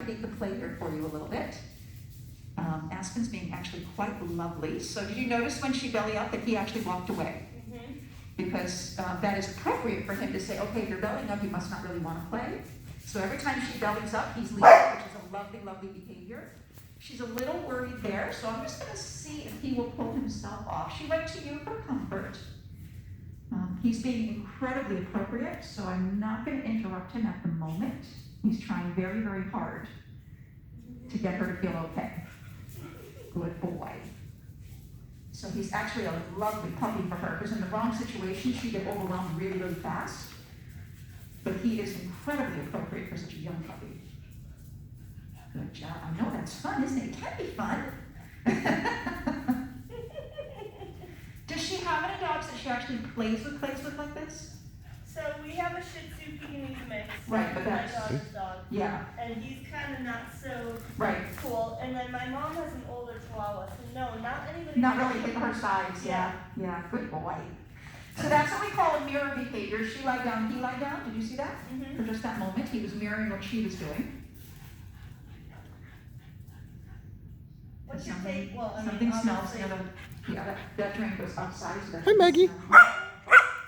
navigate the play here for you a little bit. Aspen's being actually quite lovely. So did you notice when she belly up that he actually walked away? Mm-hmm. Because that is appropriate for him to say, okay, if you're bellying up, you must not really want to play. So every time she bellies up, he's leaving, which is a lovely, lovely behavior. She's a little worried there, so I'm just going to see if he will pull himself off. She went to you for comfort. He's being incredibly appropriate, so I'm not going to interrupt him at the moment. He's trying very, very hard to get her to feel okay. Good boy. So he's actually a lovely puppy for her, because in the wrong situation, she'd get overwhelmed really, really fast. But he is incredibly appropriate for such a young puppy. Good job. I know that's fun, isn't it? It can be fun. Does she have any dogs that she actually plays with like this? So we have a Shih Tzu Pekingese mix. Right, but that's my daughter's dog. Yeah. And he's kind of not so Right. cool. And then my mom has an older Chihuahua, so no, not anybody. Not really in her size. Yeah. Good boy. So that's what we call a mirror behavior. She lied down, he lied down. Did you see that? Mm-hmm. For just that moment, he was mirroring what she was doing. What's your take? Well, I something mean, smells. That drain goes outside. So Hi, Maggie.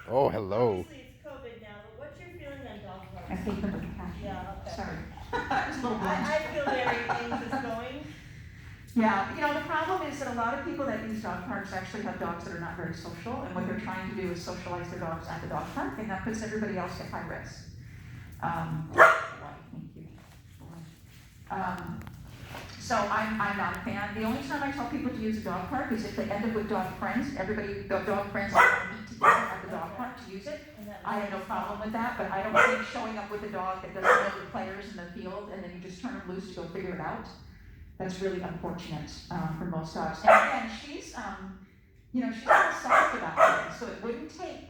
Oh, hello. Obviously, it's COVID now, but what's your feeling on dog I parks? hate them with passion. Yeah, okay. Sorry. It was a little blunt. I feel very anxious going. Yeah, the problem is that a lot of people that use dog parks actually have dogs that are not very social, and what they're trying to do is socialize their dogs at the dog park, and that puts everybody else at high risk. Thank you. So I'm not a fan. The only time I tell people to use a dog park is if they end up with dog friends. The dog friends all meet together at the dog park to use it. I have no problem with that, but I don't think showing up with a dog that doesn't know the players in the field and then you just turn them loose to go figure it out. That's really unfortunate for most dogs. And again, she's she's not soft about things, so it wouldn't take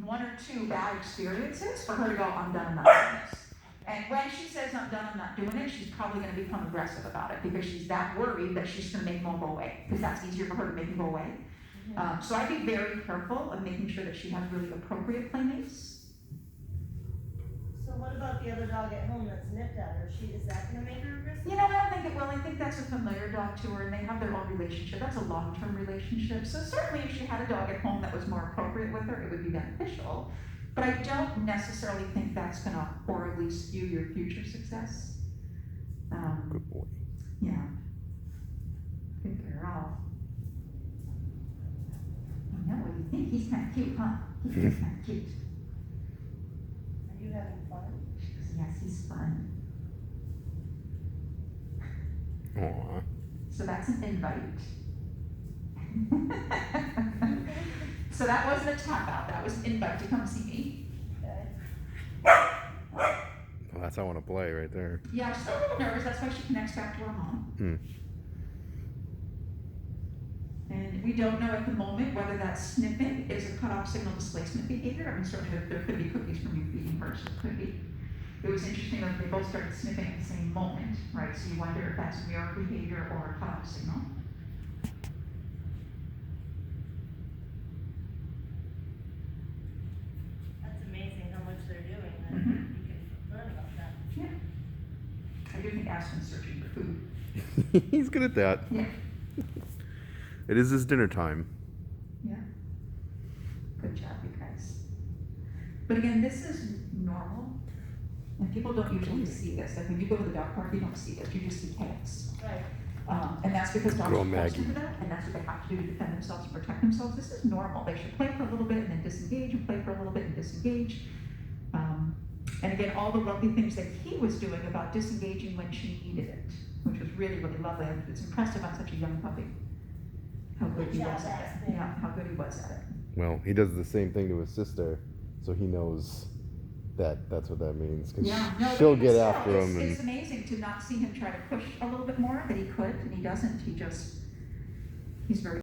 one or two bad experiences for her to go, I'm done, I'm not doing this. And when she says, I'm done, I'm not doing it, she's probably going to become aggressive about it because she's that worried that she's going to make them all go away, because that's easier for her to make them go away. So I'd be very careful of making sure that she has really appropriate playmates. So what about the other dog at home that's nipped at her? Is that going to make her aggressive? I don't think it will. I think that's a familiar dog to her, and they have their own relationship. That's a long-term relationship. So certainly if she had a dog at home that was more appropriate with her, it would be beneficial. But I don't necessarily think that's going to horribly skew your future success. Good boy. Yeah. Good girl. I know, what do you think? He's kind of cute, huh? He's kind of cute. Are you having fun? Yes, he's fun. Aww. So that's an invite. So that wasn't a tap out, that was an invite to come see me. Okay. Well, that's how I want to play right there. Yeah, she's a little nervous, that's why she connects back to her mom. And we don't know at the moment whether that sniffing is a cutoff signal displacement behavior. I mean, certainly there could be cookies from you feeding her, so it could be. It was interesting that they both started sniffing at the same moment, right? So you wonder if that's mirror behavior or a cutoff signal. That's amazing how much they're doing. And you can learn about that. Yeah. I do think Aspen's searching for food. He's good at that. Yeah. It is his dinner time. Yeah. Good job, you guys. But again, this is normal. And people don't usually see this. Like when you go to the dog park, you don't see this. You just see chaos. Right. And that's because dogs Girl are Maggie. accustomed to that, and that's what they have to do to defend themselves and protect themselves. This is normal. They should play for a little bit and then disengage, and play for a little bit and disengage. And again, all the lovely things that he was doing about disengaging when she needed it, which was really, really lovely. And it's impressive on such a young puppy. How good he was at it. Yeah, how good he was at it. Well, he does the same thing to his sister, so he knows that that's what that means. Cause she'll get after him. It's amazing to not see him try to push a little bit more, that he could, and he doesn't. He's very